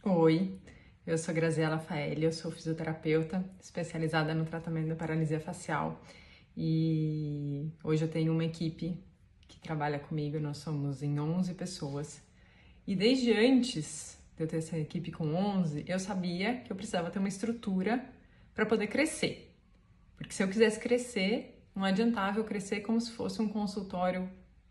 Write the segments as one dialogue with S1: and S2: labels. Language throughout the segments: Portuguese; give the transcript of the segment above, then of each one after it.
S1: Oi, eu sou Graziela Faeli, eu sou fisioterapeuta especializada no tratamento da paralisia facial e hoje eu tenho uma equipe que trabalha comigo, nós somos em 11 pessoas e desde antes de eu ter essa equipe com 11, eu sabia que eu precisava ter uma estrutura para poder crescer, porque se eu quisesse crescer, não adiantava eu crescer como se fosse um consultório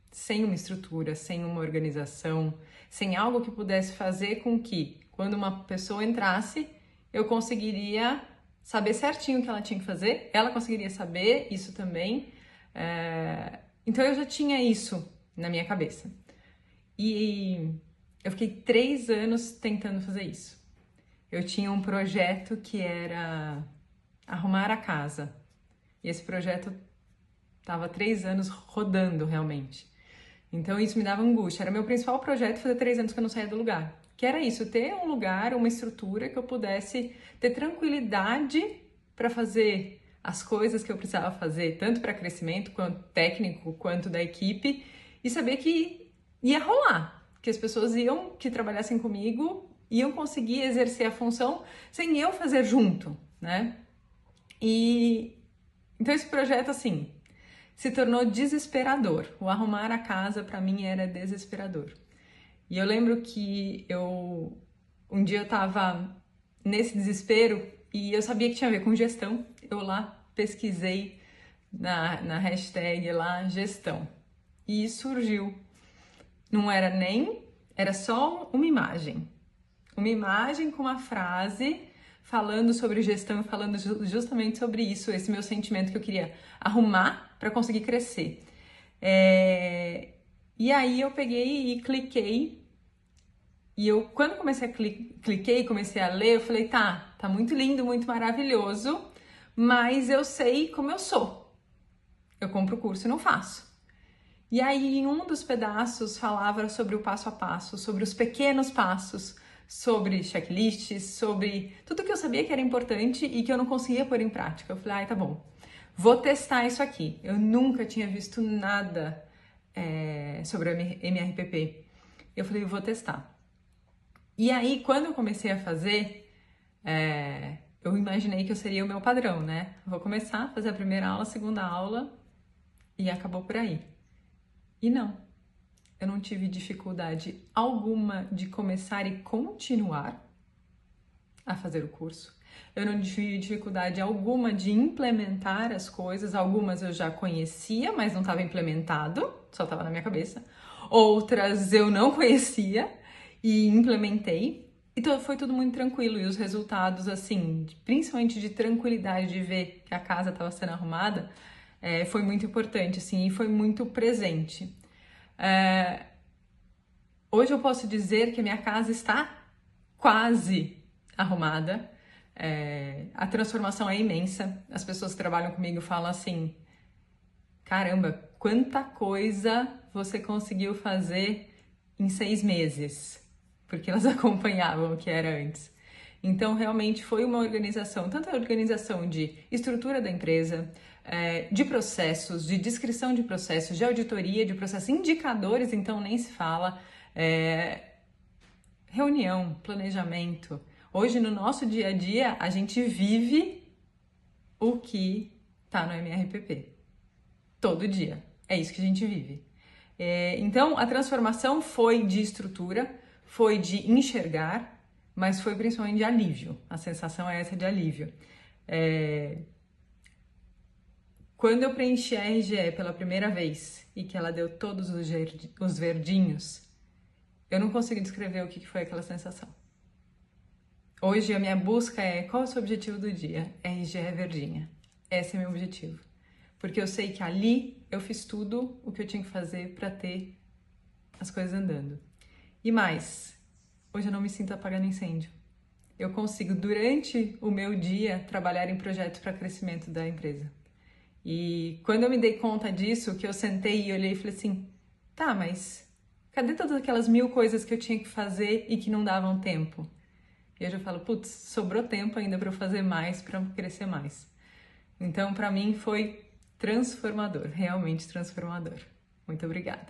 S1: sem uma estrutura, sem uma organização, sem algo que pudesse fazer com que, quando uma pessoa entrasse, eu conseguiria saber certinho o que ela tinha que fazer, ela conseguiria saber isso também. Então eu já tinha isso na minha cabeça. E eu fiquei 3 anos tentando fazer isso. Eu tinha um projeto que era arrumar a casa. E esse projeto estava 3 anos rodando realmente. Então isso me dava angústia. Era meu principal projeto fazer 3 anos que eu não saía do lugar. Que era isso, ter um lugar, uma estrutura que eu pudesse ter tranquilidade para fazer as coisas que eu precisava fazer, tanto para crescimento, quanto técnico, quanto da equipe, e saber que ia rolar, que as pessoas que trabalhassem comigo, iam conseguir exercer a função sem eu fazer junto, né? Então esse projeto, assim, se tornou desesperador. O arrumar a casa, para mim, era desesperador. E eu lembro que um dia eu tava nesse desespero e eu sabia que tinha a ver com gestão. Eu lá pesquisei na hashtag lá, gestão. E surgiu. Não era era só uma imagem. Uma imagem com uma frase falando sobre gestão e falando justamente sobre isso, esse meu sentimento que eu queria arrumar para conseguir crescer. E aí eu peguei e cliquei, e quando cliquei, comecei a ler, eu falei, tá muito lindo, muito maravilhoso, mas eu sei como eu sou. Eu compro o curso e não faço. E aí, em um dos pedaços, falava sobre o passo a passo, sobre os pequenos passos, sobre checklists, sobre tudo que eu sabia que era importante e que eu não conseguia pôr em prática. Eu falei, tá bom, vou testar isso aqui. Eu nunca tinha visto nada sobre o MRPP. Eu falei, vou testar. E aí, quando eu comecei a fazer, eu imaginei que eu seria o meu padrão, né? Vou começar a fazer a primeira aula, a segunda aula e acabou por aí. E não, eu não tive dificuldade alguma de começar e continuar a fazer o curso. Eu não tive dificuldade alguma de implementar as coisas. Algumas eu já conhecia, mas não estava implementado, só estava na minha cabeça. Outras eu não conhecia e implementei. Então foi tudo muito tranquilo e os resultados, assim, principalmente de tranquilidade de ver que a casa estava sendo arrumada, foi muito importante, assim, e foi muito presente. Hoje eu posso dizer que a minha casa está quase arrumada. A transformação é imensa. As pessoas que trabalham comigo falam assim, caramba, quanta coisa você conseguiu fazer em 6 meses, porque elas acompanhavam o que era antes. Então, realmente foi uma organização, tanto a organização de estrutura da empresa, de processos, de descrição de processos, de auditoria, de processos, indicadores, então nem se fala, reunião, planejamento. Hoje, no nosso dia a dia, a gente vive o que está no MRPP. Todo dia. É isso que a gente vive. Então, a transformação foi de estrutura, foi de enxergar, mas foi principalmente de alívio. A sensação é essa de alívio. Quando eu preenchi a RGE pela primeira vez e que ela deu todos os verdinhos, eu não consigo descrever o que foi aquela sensação. Hoje a minha busca é qual é o seu objetivo do dia? RGE verdinha. Esse é meu objetivo. Porque eu sei que ali eu fiz tudo o que eu tinha que fazer para ter as coisas andando. E mais, hoje eu não me sinto apagando incêndio. Eu consigo, durante o meu dia, trabalhar em projetos para crescimento da empresa. E quando eu me dei conta disso, que eu sentei e olhei e falei assim, tá, mas cadê todas aquelas 1000 coisas que eu tinha que fazer e que não davam tempo? E hoje eu falo, putz, sobrou tempo ainda para eu fazer mais, para crescer mais. Então, para mim, foi transformador, realmente transformador. Muito obrigada.